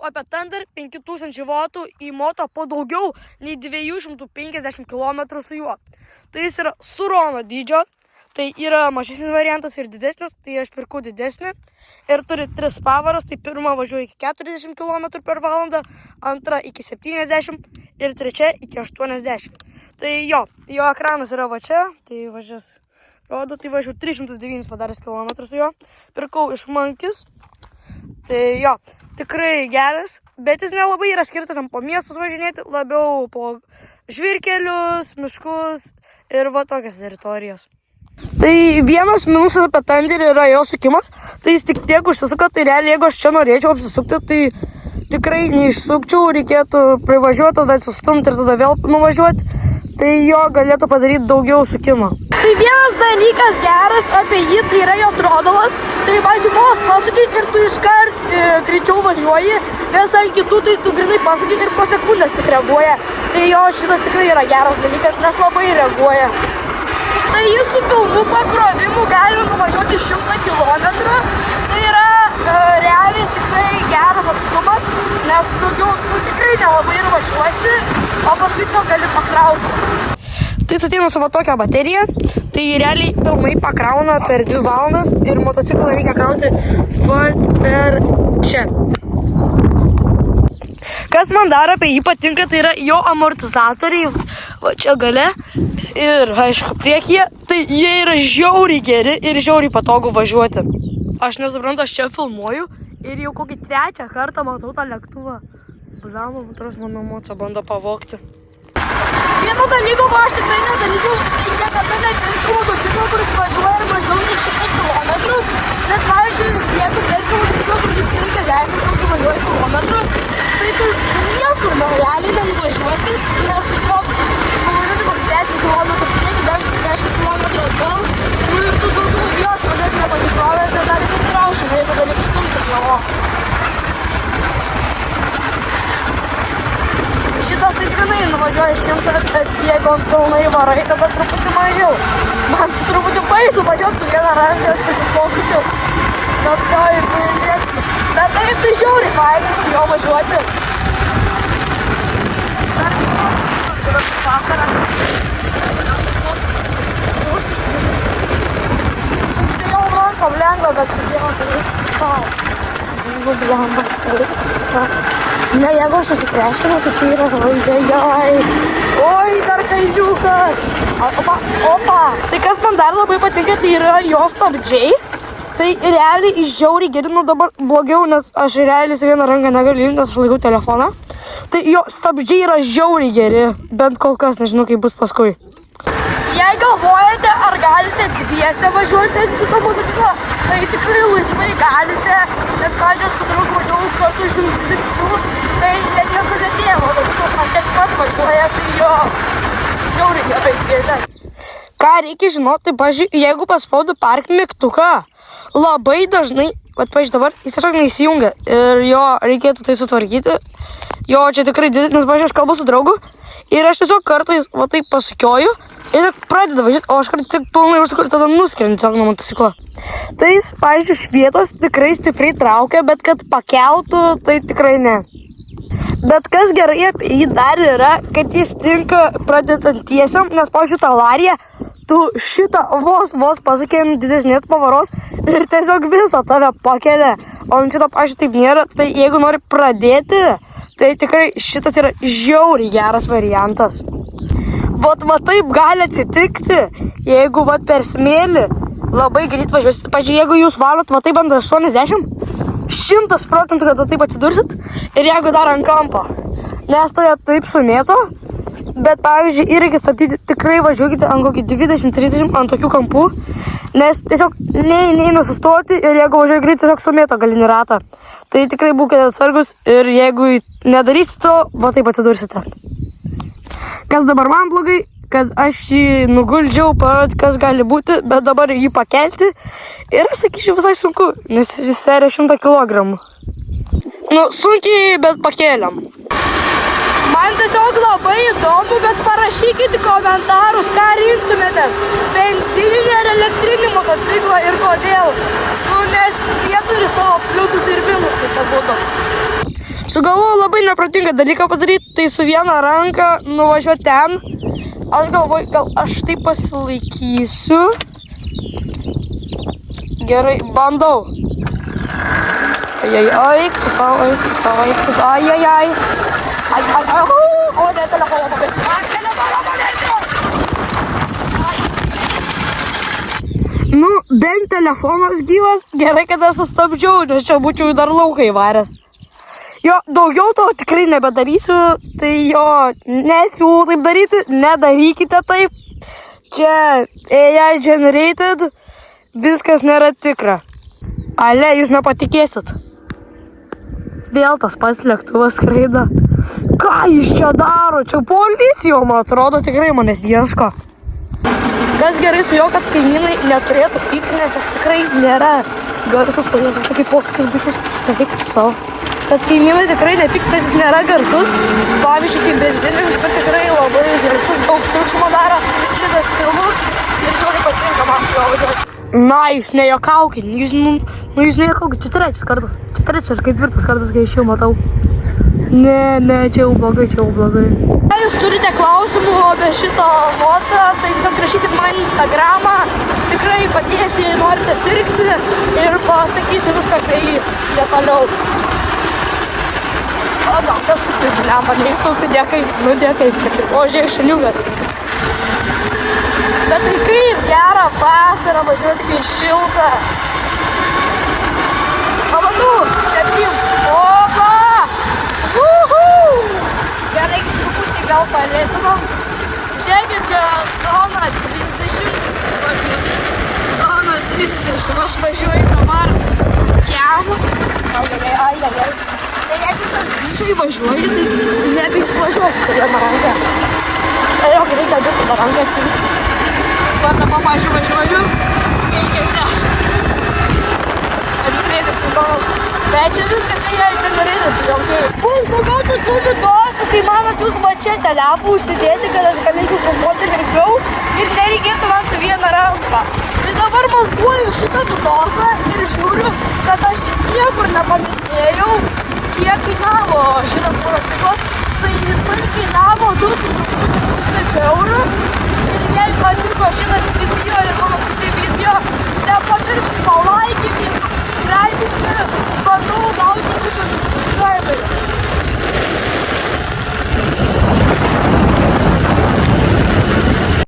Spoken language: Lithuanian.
apie Thunder 5000 vatų į moto po daugiau nei 250 km su juo. Tai jis yra Surono dydžio, tai yra mažesnis variantas ir didesnis, tai aš pirkau didesnį ir turi 3 pavaras, tai pirma važiuoja iki 40 km per valandą, antra iki 70 ir trečia iki 80. Tai jo ekranas yra va čia, tai važias rodo, tai važiuoju 309 padaręs km su juo, pirkau iš Mankis, tai jo, tikrai geras, bet jis nelabai yra skirtas po miestus važinėti, labiau po žvyrkelius, miškus ir va tokias teritorijas. Tai vienas minusas apie Thunderį yra jo sukimas, tai jis tik tiek užsisuka, tai realiai jeigu aš čia norėčiau apsisukti, tai tikrai neišsukčiau, reikėtų privažiuoti, tada atsistumti ir tada vėl nuvažiuoti, tai jo galėtų padaryti daugiau sukimą. Tai vienas dalykas geras apie jį, tai yra jo trodolas, tai pavyzdžiui, vos pasuki ir tu iškart greičiau važiuoji, nes ant kitų tai tu grinai pasuki ir po sekundės tik reaguoja. Tai jo šitas tikrai yra geras dalykas, nes labai reaguoja. Tai jis su pilnu pakrovimu gali nuvažiuoti 100 km, tai yra realiai tikrai geras atstumas, nes daugiau tikrai nelabai ir važiuosi, o paskui to gali pakrauti. Tai jis ateina su va tokią bateriją, tai realiai pilnai pakrauna per 2 valandas ir motociklą reikia krauti va per čia. Kas man dar apie jį patinka, tai yra jo amortizatoriai, va čia gale ir, aišku, priekyje, tai jie yra žiauriai geri ir žiauriai patogu važiuoti. Aš nesuprantu, aš čia filmuoju ir jau kokį 3 kartą matau tą lėktuvą. Blamą, mano moca bando pavogti. Vieno dalyko, aš tikrai nedaryčiau, niekada nepirkčiau motociklą, kuris važiuoja mažiau nei 100 km, nes, pavyzdžiui, jeigu pirkčiau motociklą, kuris 50 km važiuoja kilometrų, tai tu niekur realiai nenuvažiuosi, nes tiesiog nuvažiuosi kokį 10 km, prieki 10 km atgal, ir tu daugiau bijos važiuoti nepasikrovęs, ir dar išsitrauši, ir tada reikia stumtis namo. Šitas tai grinai nuvažiuoja 100, bet jeigu pilnai varai, tada truputį mažiau. Man čia truputį baisu važiuoti su viena ranka, tik posūkiu. Bet taip tai žiauriai fainai su jo važiuoti. Dar kitos pusės, kada bus vasara. Su jau rankom lengva, bet su viena tai reikia savo. Blamba, reikia savo. Ne, jeigu aš susipriešinu, tai čia yra oi, dar kalniukas. Opa. Tai kas man dar labai patinka, tai yra jo stabdžiai. Tai realiai žiauriai geri, nu dabar blogiau, nes aš realiai su viena ranka negaliu imti, nes aš laikau telefoną. Tai jo stabdžiai yra žiauriai geri, bent kol kas, nežinau, kaip bus paskui. Jei galvojate, ar galite dviese važiuoti ant šito motociklo, tai tikrai laisvai galite, nes, pavyzdžiui, aš su draugu važiavau kartu 120 km, tai net nesudėtėjo motociklas, man tiek pat važiuoja, tai jo žiauriai gerai dviese. Ką reikia žinoti, pavyzdžiui, jeigu paspaudu park mygtuką, labai dažnai, pavyzdžiui, dabar jis tiesiog neįsijungia ir jo reikėtų tai sutvarkyti. Jo, čia tikrai didelis, nes, pavyzdžiui, aš kalbu su draugu ir aš tiesiog kartais va taip pasukioju ir pradeda važiuoti, o aš kartais tik pilnai užsuku ir tada nuskrendu tiesiog nuo motociklo. Tai jis, pavyzdžiui, švietos tikrai stipriai traukia, bet kad pakeltų, tai tikrai ne. Bet kas gerai apie jį dar yra, kad jis tinka pradedantiesiam, nes, pavyzdžiui, tą Lariją, tu šitą vos pasakė ant didesnės pavaros ir tiesiog visą tave pakelia. O ant šito, pavyzdžiui, taip nėra, tai jeigu nori pradėti, tai tikrai šitas yra žiauriai geras variantas. Vat taip gali atsitikti, jeigu vat per smėlį labai greit važiuosit. Pavyzdžiui, jeigu jūs varot va taip ant 80, 100% kad taip atsidursit ir jeigu dar ant kampo, nes tai taip sumėto, bet pavyzdžiui, irgi stabdyti tikrai važiuokite ant kokį 20-30 ant tokių kampų, nes tiesiog neina sustoti ir jeigu važiuoja greit, tiesiog sumėto galinį ratą. Tai tikrai būkite atsargus ir jeigu nedarysit to, va taip atsidursite. Kas dabar man blogai, kad aš jį nuguldžiau, parodyti, kas gali būti, bet dabar jį pakelti ir, sakyčiau, visai sunku, nes jis sveria 100 kg. Nu, sunkiai, bet pakėliam. Man tiesiog labai įdomu, bet parašykit komentarus, ką rinktumėtės. Benzininį ar elektrinį motociklą ir kodėl. Nu, nes jie turi savo pliusus ir minusus abudu. Su neprotingą dalyką padaryti, tai su viena ranka nuvažiuoti ten. Aš galvoju, gal aš tai pasilaikysiu. Gerai, bandau. Ai, pusiau, ai. O, ne, telefoną pabėsiu. Nu, bent telefonas gyvas, gerai, kad esu stabdžiau, nes čia būčiau dar lauką įvaręs. Jo, daugiau to tikrai nebedarysiu, tai jo, nesiūlau taip daryti, nedarykite taip. Čia AI generated, viskas nėra tikra. Ale, jūs nepatikėsit. Vėl tas pats lėktuvas skraido. Ką jis čia daro? Čia policija, man atrodo, tikrai manęs ieško. Kas gerai su jo, kad kaimynai neturėtų pykti, nes jis tikrai nėra garsus, kodėl aš kaip posūkis baisus, neveiktų savo. Kad kaimynai tikrai nepyks, nes jis nėra garsus. Pavyzdžiui, kaip benzininis, kad tikrai labai garsus, daug triukšmo daro šitas filmus ir žiūri patinka man su jo važiuoti. Na, jūs nejuokaukit, jūs nejuokaukit, čia trečias kartas, ketvirtas kartas, kai aš jau matau. Ne, čia jau blogai. Jei jūs turite klausimų apie šitą mocą, tai tiesiog rašykit man į Instagramą. Tikrai padėsiu, jei norite pirkti ir pasakysiu viską apie jį detaliau. O gal čia supibliam, neįstauksi, dėkai, o žiūrėk šuniukas. Bet tai kaip gera vasarą važiuoti, kai šilta. Pavadu, 7. Opa! Gerai, truputį gal palėtinom. Žiūrėkit, čia zona 30. Zona 30. Aš važiuoju dabar kiemu. Ai. Tai jeigu tas greičiai važiuoji, tai nebeišvažiuosi su viena ranka. Tai jau reikia būti dar rankas įvykti. Dabar važiuoju 50. Bet čia viskas, tai jei čia norėdėt, tai okei. Bus daugiau tokių vidosių, kai man atsiūs va čia telefą užsidėti, kad aš galėčiau filmuoti lengviau ir nereikėtų man su viena ranka. Tai dabar montuoju šitą vidosą ir žiūriu, kad aš niekur nepaminėjau, kiek kainavo šitas motociklas. Tai jisai kainavo 2,5 tūkstančių eurų ir jei